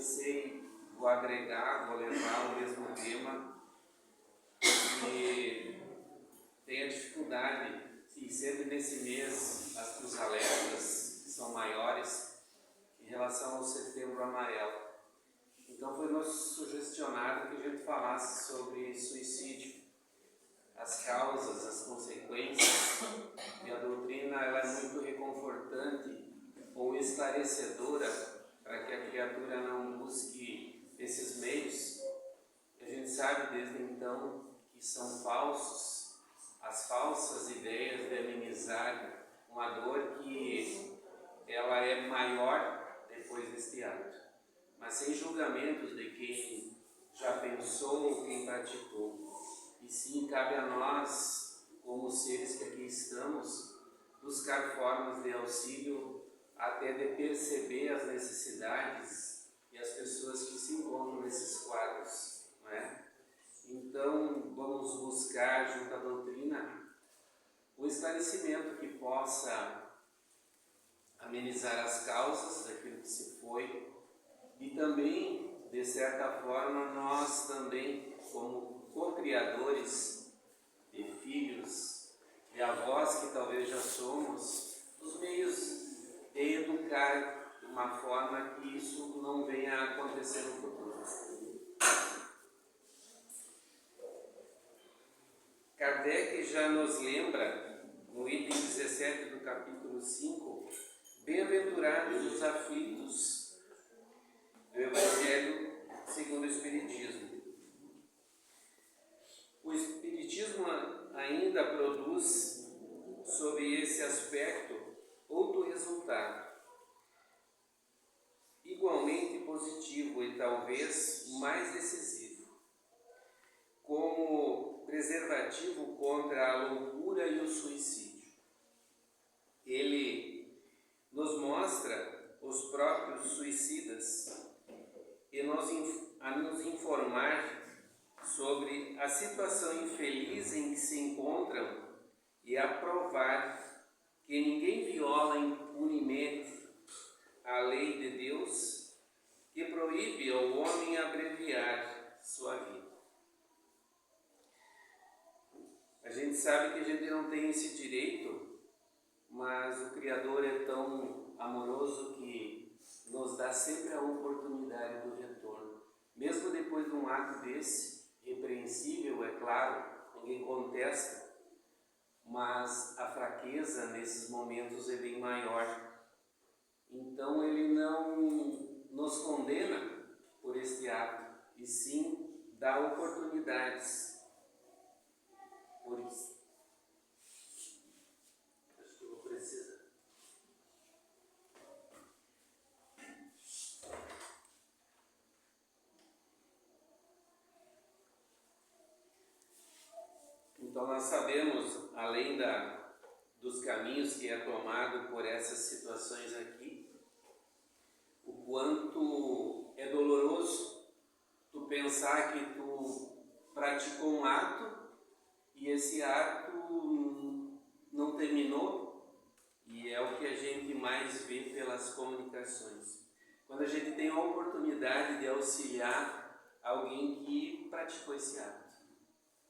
pensei, vou agregar, vou levar o mesmo tema, e tenho a dificuldade, e sempre nesse mês, os alertas que são maiores em relação ao Setembro Amarelo. Então foi nos sugestionado que a gente falasse sobre suicídio, as causas, as consequências, e a doutrina ela é muito reconfortante ou esclarecedora para que a criatura não busque esses meios. A gente sabe desde então que são falsos, as falsas ideias de amenizar uma dor que ela é maior depois deste ato. Mas sem julgamentos de quem já pensou ou quem praticou. E sim, cabe a nós, como seres que aqui estamos, buscar formas de auxílio, até de perceber as necessidades e as pessoas que se encontram nesses quadros, não é? Então, vamos buscar, junto à doutrina, o esclarecimento que possa amenizar as causas daquilo que se foi, e também, de certa forma, nós também, como co-criadores de filhos, de avós que talvez já somos, os meios de educar de uma forma que isso não venha a acontecer no futuro. Kardec já nos lembra, no item 17 do capítulo 5, bem-aventurados os aflitos, do Evangelho segundo o Espiritismo. O Espiritismo ainda produz, sobre esse aspecto, outro resultado, igualmente positivo e talvez mais decisivo, como preservativo contra a loucura e o suicídio. Ele nos mostra os próprios suicidas e a nos informar sobre a situação infeliz em que se encontram e a provar que ninguém viola impunemente a lei de Deus que proíbe ao homem abreviar sua vida. A gente sabe que a gente não tem esse direito, mas o Criador é tão amoroso que nos dá sempre a oportunidade do retorno. Mesmo depois de um ato desse, repreensível, é claro, ninguém contesta, mas a fraqueza nesses momentos é bem maior. Então ele não nos condena por este ato, e sim dá oportunidades. Por isso, acho que eu vou precisar. Então nós sabemos, além dos caminhos que é tomado por essas situações aqui, o quanto é doloroso tu pensar que tu praticou um ato e esse ato não terminou, e é o que a gente mais vê pelas comunicações. Quando a gente tem a oportunidade de auxiliar alguém que praticou esse ato,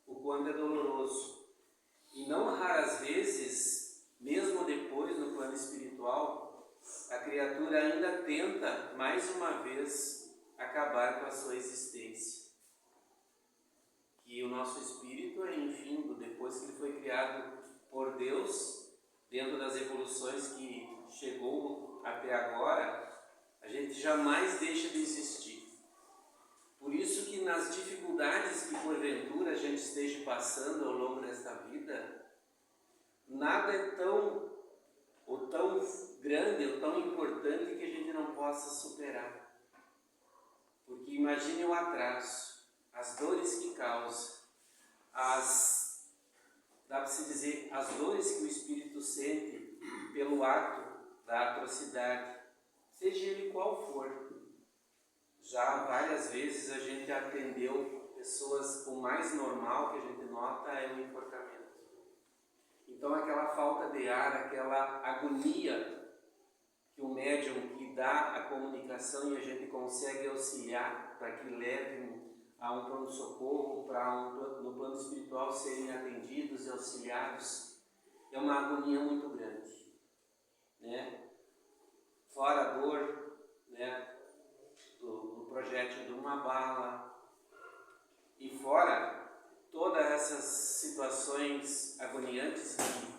o quanto é doloroso. E não raras vezes, mesmo depois no plano espiritual, a criatura ainda tenta mais uma vez acabar com a sua existência. Que o nosso espírito é infindo, depois que ele foi criado por Deus, dentro das evoluções que chegou até agora, a gente jamais deixa de existir. Por isso que nas dificuldades que porventura a gente esteja passando ao longo desta vida, nada é tão grande ou tão importante que a gente não possa superar. Porque imagine o atraso, as dores que causa, dá para se dizer, as dores que o espírito sente pelo ato da atrocidade, seja ele qual for. Já várias vezes a gente atendeu pessoas, o mais normal que a gente nota é o enforcamento. Então aquela falta de ar, aquela agonia que o médium que dá a comunicação e a gente consegue auxiliar para que levem a um pronto-socorro, no plano espiritual serem atendidos e auxiliados, é uma agonia muito grande, né? Fora a dor, né, do projétil de uma bala, e fora todas essas situações agoniantes que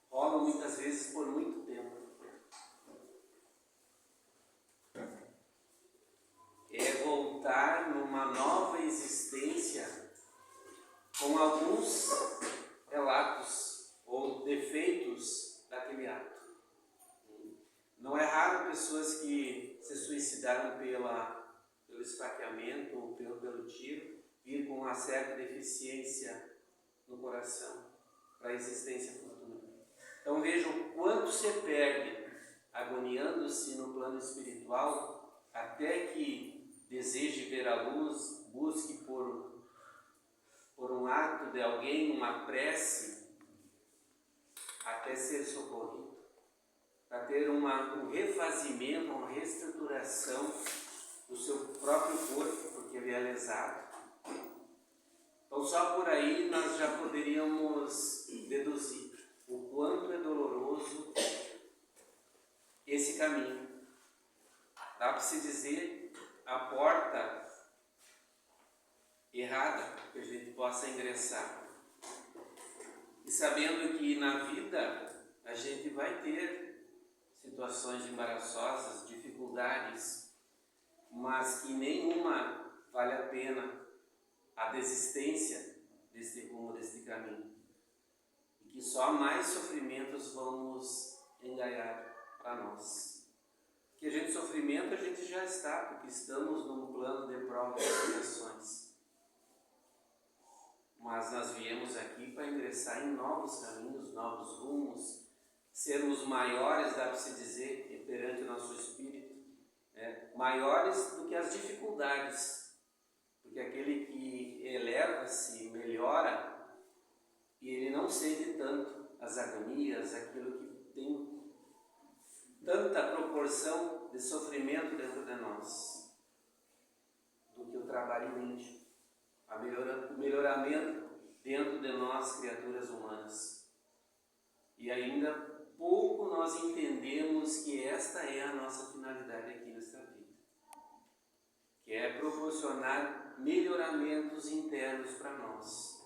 rolam muitas vezes por muito tempo. É voltar numa nova existência com alguns relatos ou defeitos daquele ato. Não é raro pessoas que se suicidaram pelo esfaqueamento ou pelo tiro vir com uma certa deficiência no coração para a existência futura. Então veja o quanto se perde agoniando-se no plano espiritual até que deseje ver a luz, busque por um ato de alguém, uma prece, até ser socorrido, para ter um refazimento, uma reestruturação do seu próprio corpo, porque ele é lesado. Então só por aí nós já poderíamos deduzir o quanto é doloroso esse caminho. Dá para se dizer a porta errada que a gente possa ingressar. E sabendo que na vida a gente vai ter situações embaraçosas, dificuldades, mas que nenhuma vale a pena a desistência deste rumo, deste caminho. E que só mais sofrimentos vão nos engaiar para nós. Que a gente sofrimento a gente já está, porque estamos num plano de provas e expiações. Mas nós viemos aqui para ingressar em novos caminhos, novos rumos, sermos maiores, dá para se dizer, perante o nosso espírito, né? Maiores do que as dificuldades, porque aquele que eleva-se, melhora, e ele não sente tanto as agonias, aquilo que tem tanta proporção de sofrimento dentro de nós, do que o trabalho íntimo, o melhoramento dentro de nós, criaturas humanas. E ainda pouco nós entendemos que esta é a nossa finalidade aqui nesta vida, que é proporcionar melhoramentos internos para nós.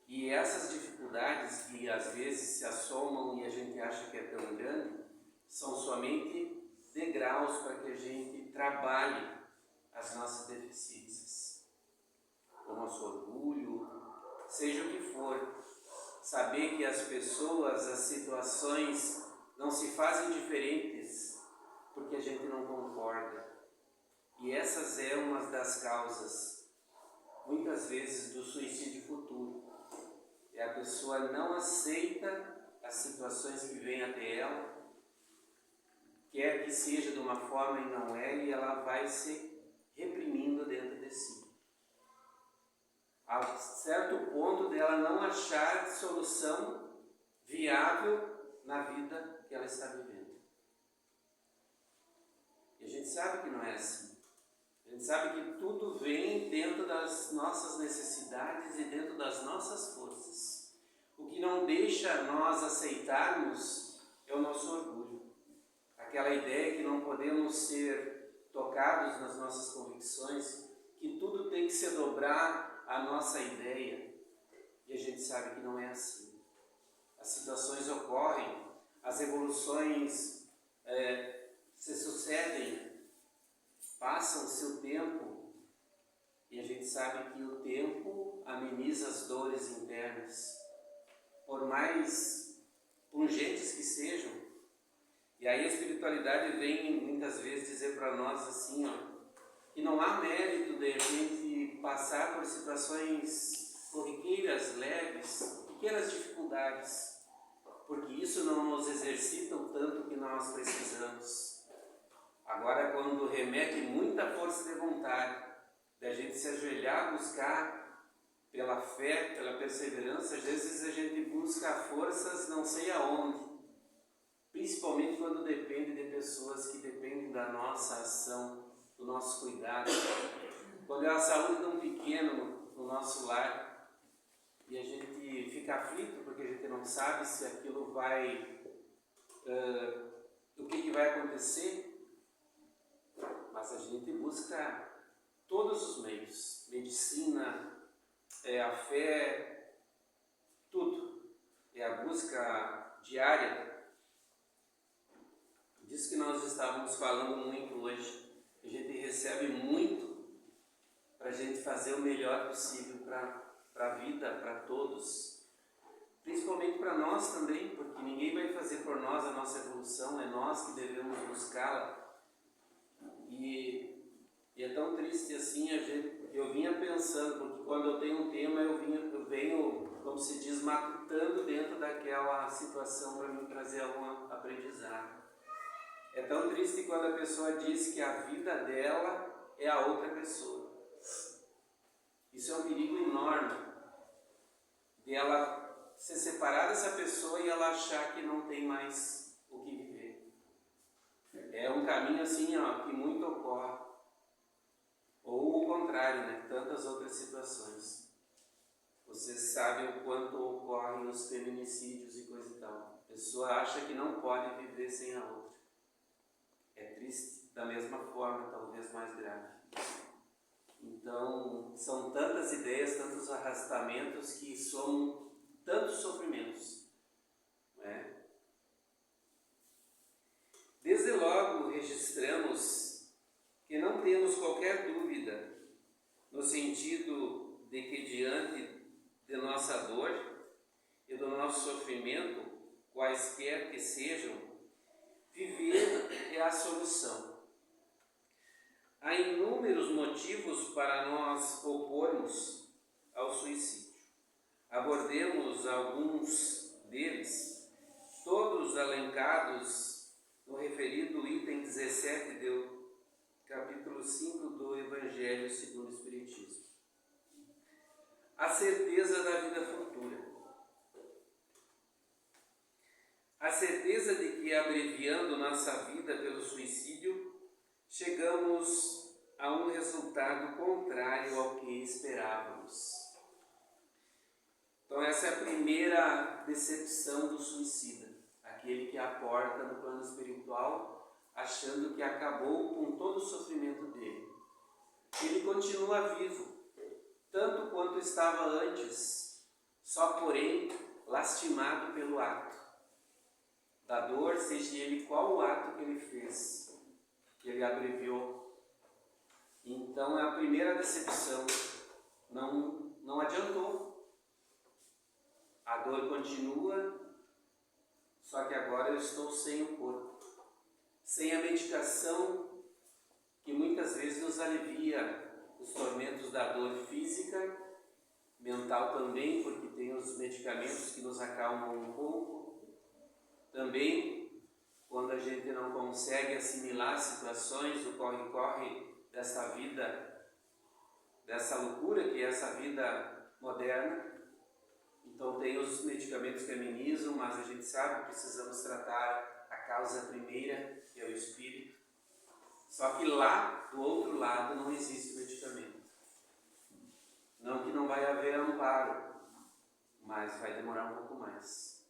E essas dificuldades que às vezes se assomam e a gente acha que é tão grande, são somente degraus para que a gente trabalhe as nossas deficiências, o nosso orgulho, seja o que for. Saber que as pessoas, as situações não se fazem diferentes porque a gente não concorda. E essas é uma das causas, muitas vezes, do suicídio futuro. É a pessoa não aceita as situações que vêm até ela, quer que seja de uma forma e não é, e ela vai se reprimindo dentro de si. A certo ponto dela não achar solução viável na vida que ela está vivendo. E a gente sabe que não é assim. A gente sabe que tudo vem dentro das nossas necessidades e dentro das nossas forças. O que não deixa nós aceitarmos é o nosso orgulho. Aquela ideia que não podemos ser tocados nas nossas convicções, que tudo tem que se dobrar à nossa ideia. E a gente sabe que não é assim. As situações ocorrem, as evoluções se sucedem, passam o seu tempo, e a gente sabe que o tempo ameniza as dores internas, por mais pungentes que sejam. E aí a espiritualidade vem muitas vezes dizer para nós assim, que não há mérito de a gente passar por situações corriqueiras, leves, pequenas dificuldades, porque isso não nos exercita o tanto que nós precisamos. Agora, quando remete muita força de vontade, da gente se ajoelhar, buscar pela fé, pela perseverança, às vezes a gente busca forças não sei aonde, principalmente quando depende de pessoas que dependem da nossa ação, do nosso cuidado. Quando é a saúde de um pequeno no nosso lar e a gente fica aflito porque a gente não sabe se aquilo vai, o que vai acontecer, mas a gente busca todos os meios, medicina, a fé, tudo, é a busca diária. Disso que nós estávamos falando muito hoje, a gente recebe muito para a gente fazer o melhor possível para a vida, para todos, principalmente para nós também, porque ninguém vai fazer por nós a nossa evolução, é nós que devemos buscá-la. E é tão triste assim, eu vinha pensando, porque quando eu tenho um tema eu venho, como se diz, matutando dentro daquela situação para me trazer algum aprendizado. É tão triste quando a pessoa diz que a vida dela é a outra pessoa. Isso é um perigo enorme, de ela se separar dessa pessoa e ela achar que não tem mais o que viver. É um caminho assim, que muito ocorre. Ou o contrário, né? Tantas outras situações. Vocês sabem o quanto ocorrem os feminicídios e coisa e tal. A pessoa acha que não pode viver sem a outra. É triste, da mesma forma, talvez mais grave. Então, são tantas ideias, tantos arrastamentos que somam tantos sofrimentos. Né? Desde logo registramos que não temos qualquer dúvida no sentido de que diante de nossa dor e do nosso sofrimento, quaisquer que sejam, viver é a solução. Há inúmeros motivos para nós opormos ao suicídio. Abordemos alguns deles, todos elencados no referido item 17 do capítulo 5 do Evangelho segundo o Espiritismo. A certeza da vida futura. A certeza de que, abreviando nossa vida pelo suicídio, chegamos a um resultado contrário ao que esperávamos. Então essa é a primeira decepção do suicida, aquele que aporta no plano espiritual achando que acabou com todo o sofrimento dele. Ele continua vivo, tanto quanto estava antes, só porém lastimado pelo ato da dor, seja ele qual o ato que ele fez, que ele abreviou. Então é a primeira decepção, não adiantou. A dor continua, só que agora eu estou sem o corpo, sem a medicação que muitas vezes nos alivia os tormentos da dor física, mental também, porque tem os medicamentos que nos acalmam um pouco. Também, quando a gente não consegue assimilar situações, o corre-corre dessa vida, dessa loucura que é essa vida moderna. Então tem os medicamentos que amenizam, mas a gente sabe que precisamos tratar a causa primeira, que é o espírito. Só que lá, do outro lado, não existe medicamento. Não que não vai haver amparo, mas vai demorar um pouco mais.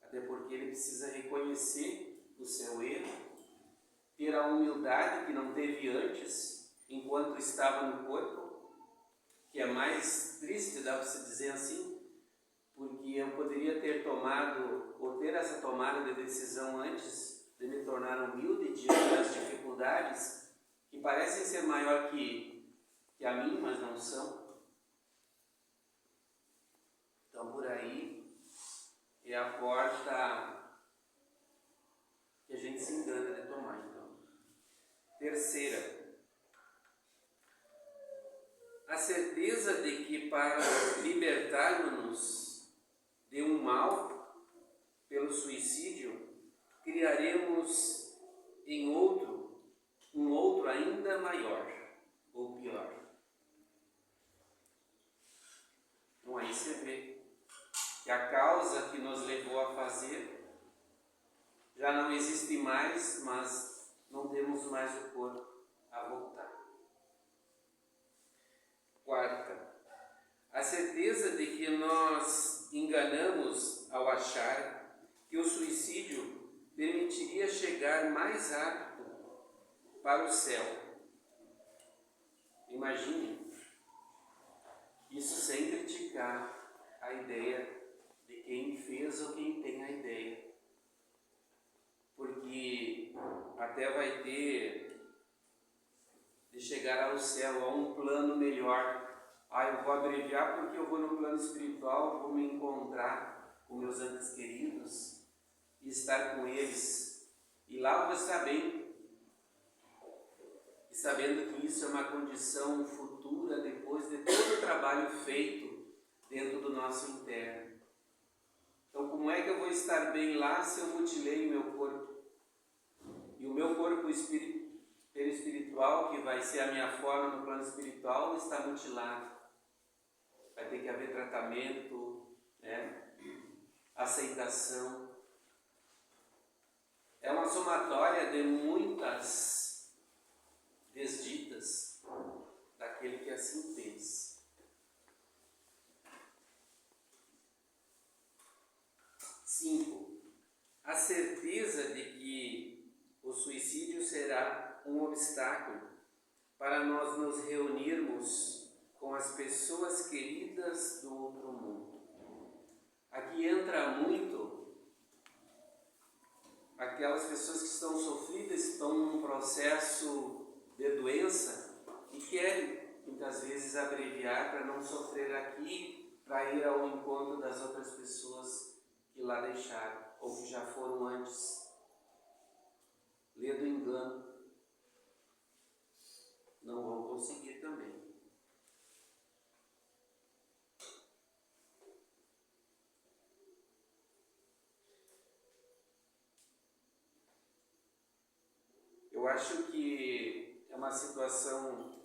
Até porque ele precisa reconhecer o seu erro, ter a humildade que não teve antes, enquanto estava no corpo, que é mais triste, dá para se dizer assim, porque eu poderia ter tomado, ou ter essa tomada de decisão antes de me tornar humilde diante das dificuldades que parecem ser maior que a mim, mas não são. Então por aí é a porta que a gente se engana de tomar. Então, terceira, a certeza de que para libertarmos de um mal pelo suicídio, criaremos em um outro ainda maior ou pior. Então aí você vê que a causa que nos levou a fazer já não existe mais, mas não temos mais o corpo a voltar. Quarta, a certeza de que nós enganamos ao achar que o suicídio permitiria chegar mais rápido para o céu. Imagine, isso sem criticar a ideia de quem fez ou quem tem a ideia. Porque até vai ter de chegar ao céu, a um plano melhor. Eu vou abreviar porque eu vou no plano espiritual, vou me encontrar com meus anjos queridos e estar com eles. E lá eu vou estar bem. E sabendo que isso é uma condição futura depois de todo o trabalho feito dentro do nosso interno. Então, como é que eu vou estar bem lá se eu mutilei o meu corpo? E o meu corpo espiritual, que vai ser a minha forma no plano espiritual, está mutilado. Vai ter que haver tratamento, aceitação. É uma somatória de muitas desditas daquele que assim pensa. 5. A certeza de que o suicídio será um obstáculo para nós nos reunirmos com as pessoas queridas do outro mundo. Aqui entra muito aquelas pessoas que estão sofridas, estão num processo de doença e querem, muitas vezes, abreviar para não sofrer aqui, para ir ao encontro das outras pessoas que lá deixaram ou que já foram antes. Lê do engano. Não vão conseguir também. Eu acho que é uma situação,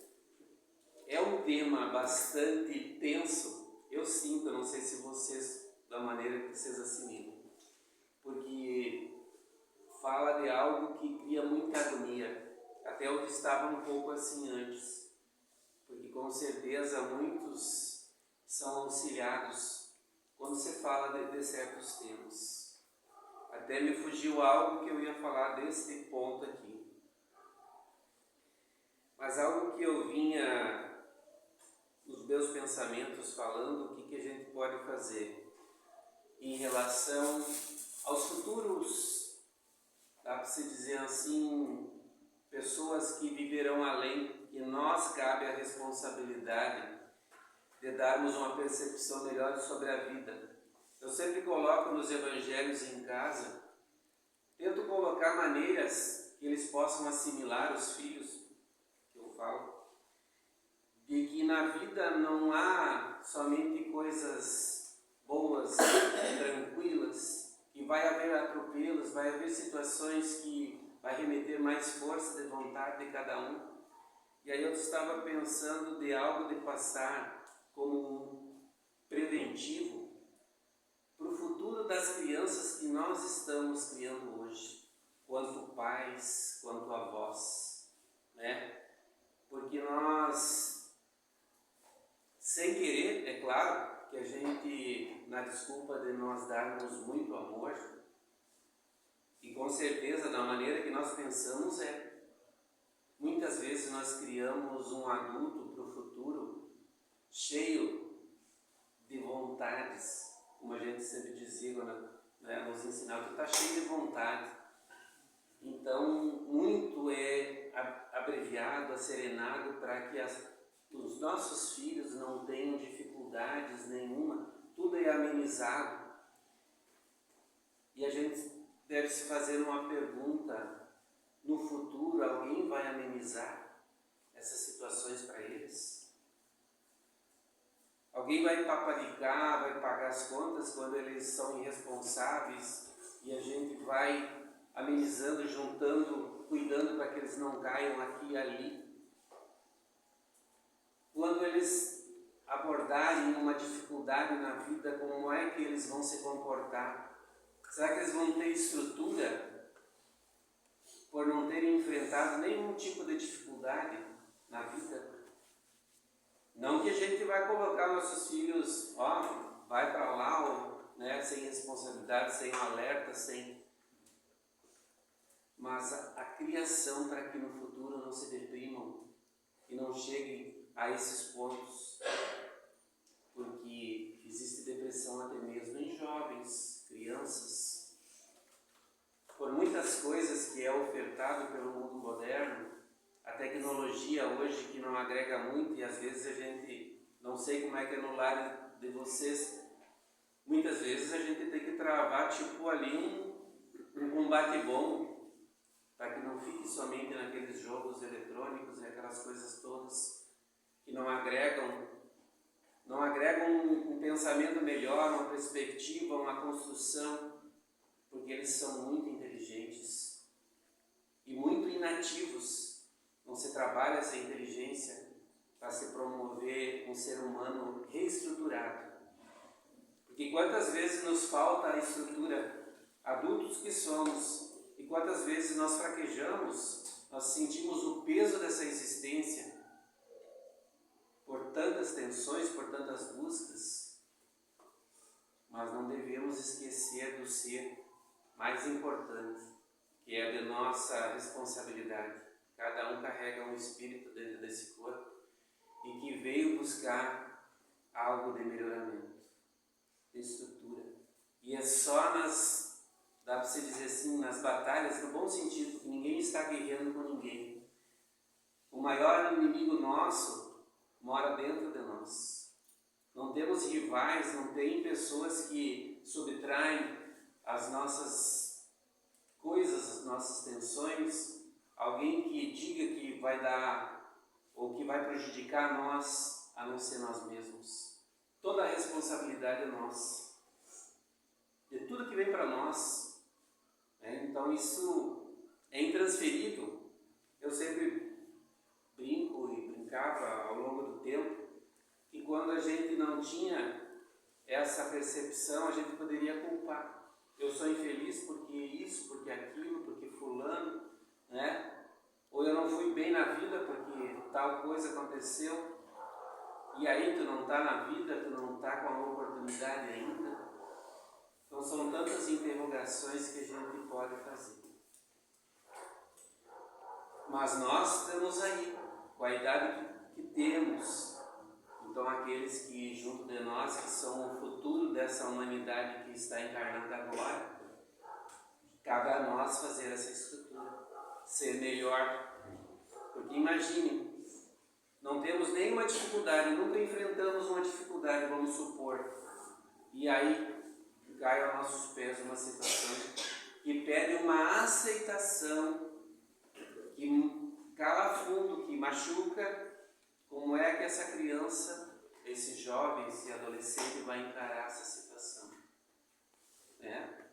é um tema bastante tenso. Eu sinto, não sei se vocês, da maneira que vocês assimilam, porque fala de algo que cria muita agonia, até o que estava um pouco assim antes, porque com certeza muitos são auxiliados quando se fala de certos temas. Até me fugiu algo que eu ia falar desse ponto aqui. Mas algo que eu vinha nos meus pensamentos falando, o que a gente pode fazer em relação aos futuros, dá para se dizer assim, pessoas que viverão além, que nós cabe a responsabilidade de darmos uma percepção melhor sobre a vida. Eu sempre coloco nos evangelhos em casa, tento colocar maneiras que eles possam assimilar os filhos, que eu falo, de que na vida não há somente coisas boas, tranquilas, que vai haver atropelos, vai haver situações que vai remeter mais força de vontade de cada um. E aí eu estava pensando de algo de passar como um preventivo para o futuro das crianças que nós estamos criando hoje, quanto pais, quanto avós, Porque nós, sem querer, é claro, que a gente, na desculpa de nós darmos muito amor, e com certeza da maneira que nós pensamos muitas vezes nós criamos um adulto para o futuro cheio de vontades, como a gente sempre dizia, nos ensinava, tu está cheio de vontade. Então, muito é abreviado, asserenado para que os nossos filhos não tenham dificuldades nenhuma, tudo é amenizado. E a gente deve se fazer uma pergunta: no futuro alguém vai amenizar essas situações para eles? Alguém vai paparicar, vai pagar as contas quando eles são irresponsáveis e a gente vai amenizando, juntando, cuidando para que eles não caiam aqui e ali? Quando eles abordarem uma dificuldade na vida, como é que eles vão se comportar? Será que eles vão ter estrutura por não terem enfrentado nenhum tipo de dificuldade na vida. Não que a gente vai colocar nossos filhos, vai para lá, né, sem responsabilidade, sem um alerta, mas a criação para que no futuro não se deprimam e não cheguem a esses pontos, porque existe depressão até mesmo em jovens, crianças, por muitas coisas que é ofertado pelo mundo moderno, a tecnologia hoje que não agrega muito, e às vezes a gente, não sei como é que é no lar de vocês, muitas vezes a gente tem que travar tipo ali um combate bom, para que não fique somente naqueles jogos eletrônicos e aquelas coisas todas que não agregam um pensamento melhor, uma perspectiva, uma construção, porque eles são muito inteligentes e muito inativos. Não se trabalha essa inteligência para se promover um ser humano reestruturado. Porque quantas vezes nos falta a estrutura, adultos que somos, e quantas vezes nós fraquejamos, nós sentimos o peso dessa existência por tantas tensões, por tantas buscas, mas não devemos esquecer do ser mais importante, que é de nossa responsabilidade. Cada um carrega um espírito dentro desse corpo e que veio buscar algo de melhoramento, de estrutura. E é só dá para se dizer assim, nas batalhas, no bom sentido, que ninguém está guerreando com ninguém. O maior inimigo nosso mora dentro de nós. Não temos rivais, não tem pessoas que subtraem as nossas coisas, as nossas tensões, alguém que diga que vai dar ou que vai prejudicar nós, a não ser nós mesmos. Toda a responsabilidade é nossa, de tudo que vem para nós. Então isso é intransferível. Eu sempre brinco e brincava ao longo do tempo que quando a gente não tinha essa percepção, a gente poderia culpar. Eu sou infeliz porque isso, porque aquilo, porque fulano, né? Ou eu não fui bem na vida porque tal coisa aconteceu. E aí tu não está na vida, tu não está com a oportunidade ainda. Então são tantas interrogações que a gente pode fazer. Mas nós estamos aí, com a idade que temos. Então aqueles que junto de nós, que são o futuro dessa humanidade que está encarnando agora, cabe a nós fazer essa estrutura, ser melhor. Porque imagine, não temos nenhuma dificuldade, nunca enfrentamos uma dificuldade, vamos supor. E aí cai aos nossos pés uma situação que pede uma aceitação, que cala fundo, que machuca. Como é que essa criança, esse jovem, esse adolescente vai encarar essa situação? Né?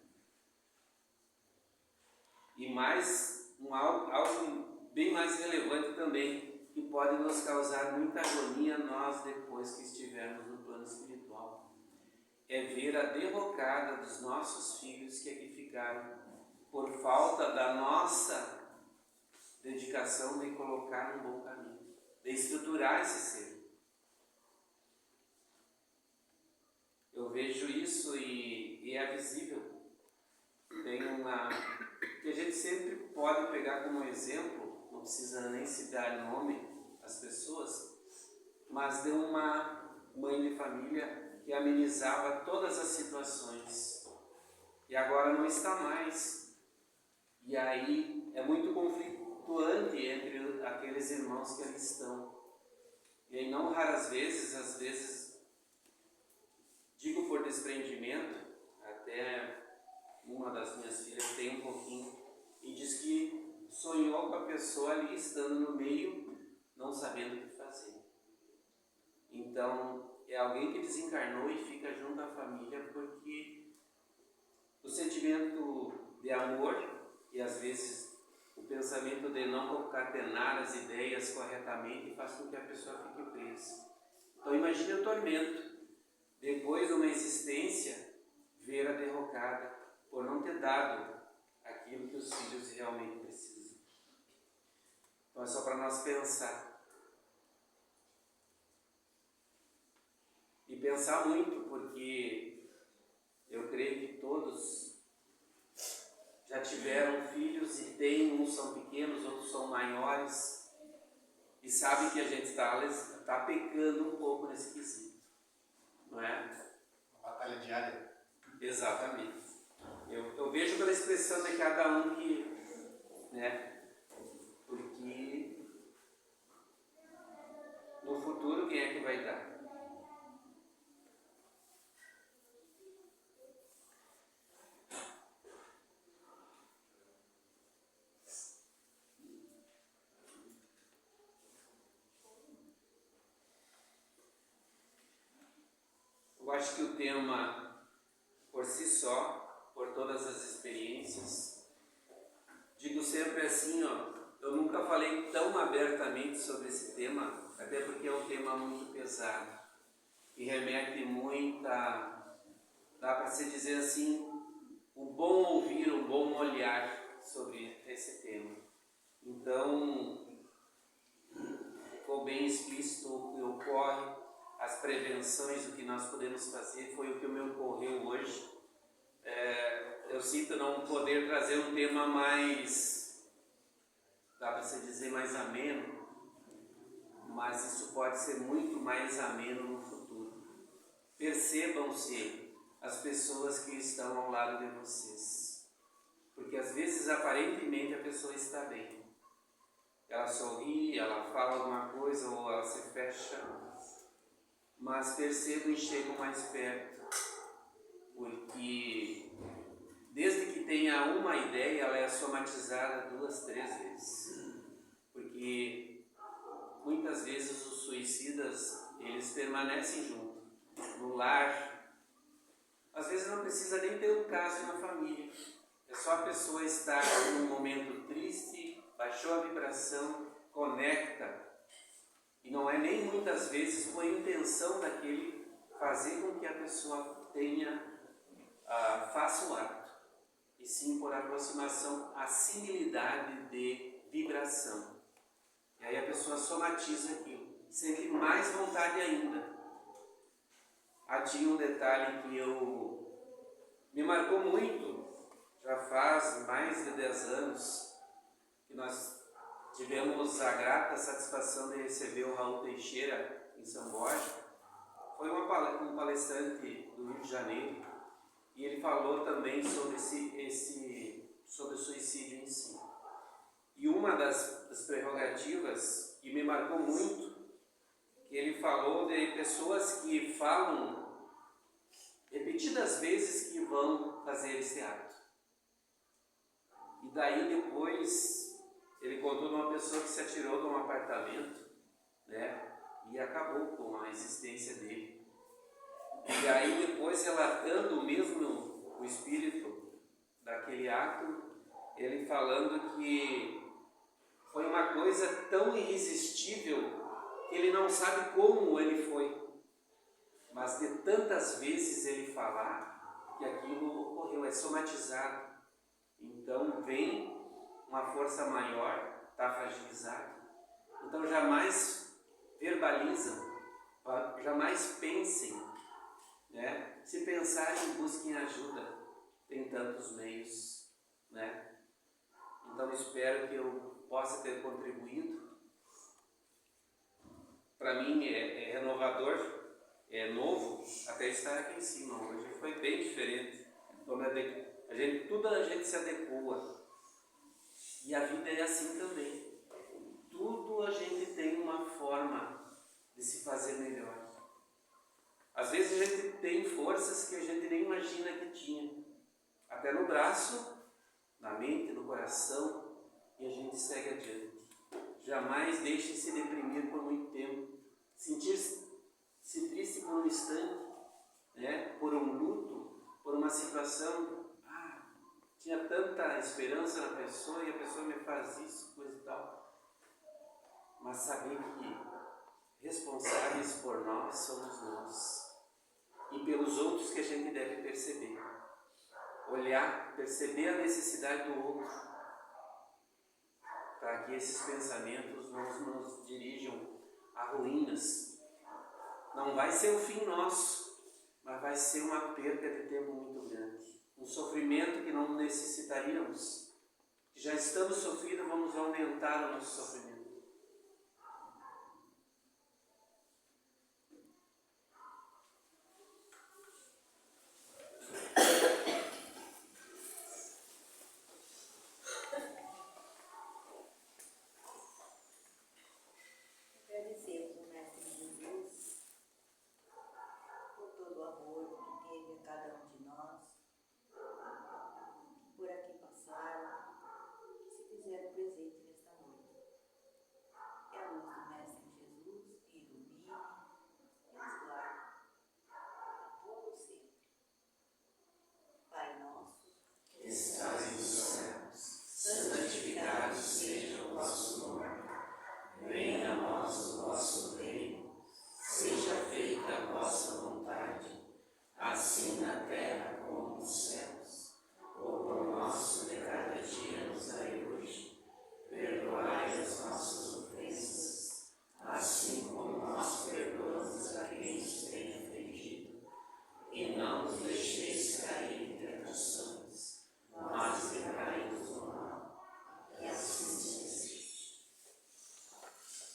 E mais, algo bem mais relevante também, que pode nos causar muita agonia nós depois que estivermos no plano espiritual, é ver a derrocada dos nossos filhos que aqui ficaram por falta da nossa dedicação de colocar no bom caminho, de estruturar esse ser. Eu vejo isso e é visível. Tem uma que a gente sempre pode pegar como exemplo, não precisa nem se dar nome às pessoas, mas de uma mãe de família que amenizava todas as situações e agora não está mais. E aí é muito conflituante entre aqueles irmãos que ali estão. E aí não raras vezes, às vezes, digo por desprendimento, até uma das minhas filhas tem um pouquinho, e diz que sonhou com a pessoa ali estando no meio, não sabendo o que fazer. Então, é alguém que desencarnou e fica junto à família porque o sentimento de amor e às vezes o pensamento de não concatenar as ideias corretamente faz com que a pessoa fique presa. Então imagine o tormento, depois de uma existência, ver a derrocada por não ter dado aquilo que os filhos realmente precisam. Então é só para nós pensar. E pensar muito, porque eu creio que todos já tiveram filhos e têm, uns são pequenos, outros são maiores, e sabem que a gente está pecando um pouco nesse quesito, não é? Uma batalha diária. Exatamente. Eu vejo pela expressão de cada um que, né, porque no futuro quem é que vai dar? Eu acho que o tema, por si só, por todas as experiências, digo sempre assim, ó, eu nunca falei tão abertamente sobre esse tema, até porque é um tema muito pesado e remete muita, dá para se dizer assim, um bom ouvir, um bom olhar sobre esse tema. Então, ficou bem explícito o que ocorre, as prevenções, o que nós podemos fazer, foi o que me ocorreu hoje. Eu sinto não poder trazer um tema mais, dá para se dizer, mais ameno, mas isso pode ser muito mais ameno no futuro. Percebam-se as pessoas que estão ao lado de vocês, porque às vezes aparentemente a pessoa está bem, ela sorri, ela fala alguma coisa ou ela se fecha, mas percebam e chegam mais perto, porque desde que tenha uma ideia, ela é somatizada 2, 3 vezes, porque muitas vezes os suicidas, eles permanecem juntos, no lar. Às vezes não precisa nem ter um caso na família, é só a pessoa estar num momento triste, baixou a vibração, conecta, e não é nem muitas vezes com a intenção daquele fazer com que a pessoa faça o ato, e sim por aproximação, a similidade de vibração. E aí a pessoa somatiza aquilo, sente mais vontade ainda. Tinha um detalhe que me marcou muito, já faz mais de 10 anos, que nós tivemos a grata satisfação de receber o Raul Teixeira em São Borja. Foi um palestrante do Rio de Janeiro, e ele falou também sobre sobre o suicídio em si. E uma das prerrogativas que me marcou muito, que ele falou de pessoas que falam repetidas vezes que vão fazer esse ato. E daí depois ele contou de uma pessoa que se atirou de um apartamento, né, e acabou com a existência dele. E aí depois, relatando mesmo o espírito daquele ato, ele falando que foi uma coisa tão irresistível que ele não sabe como ele foi, mas de tantas vezes ele falar que aquilo ocorreu, é somatizado. Então vem uma força maior, está fragilizado. Então jamais verbalizam, jamais pensem, né? Se pensarem, busquem ajuda, tem tantos meios, né? Então espero que eu possa ter contribuído. Para mim é renovador, é novo, até estar aqui em cima hoje. Foi bem diferente. Tudo a gente se adequa. E a vida é assim também. Tudo a gente tem uma forma de se fazer melhor. Às vezes a gente tem forças que a gente nem imagina que tinha. Até no braço, na mente, no coração, e a gente segue adiante. Jamais deixe se deprimir por muito tempo. Sentir-se triste por um instante, né? Por um luto, por uma situação. Tinha tanta esperança na pessoa e a pessoa me faz isso, coisa e tal. Mas saber que responsáveis por nós somos nós. E pelos outros que a gente deve perceber. Olhar, perceber a necessidade do outro. para que esses pensamentos não nos dirijam a ruínas. Não vai ser o fim nosso, mas vai ser uma perda de tempo muito grande. Um sofrimento que não necessitaríamos. Já estamos sofrendo, vamos aumentar o nosso sofrimento.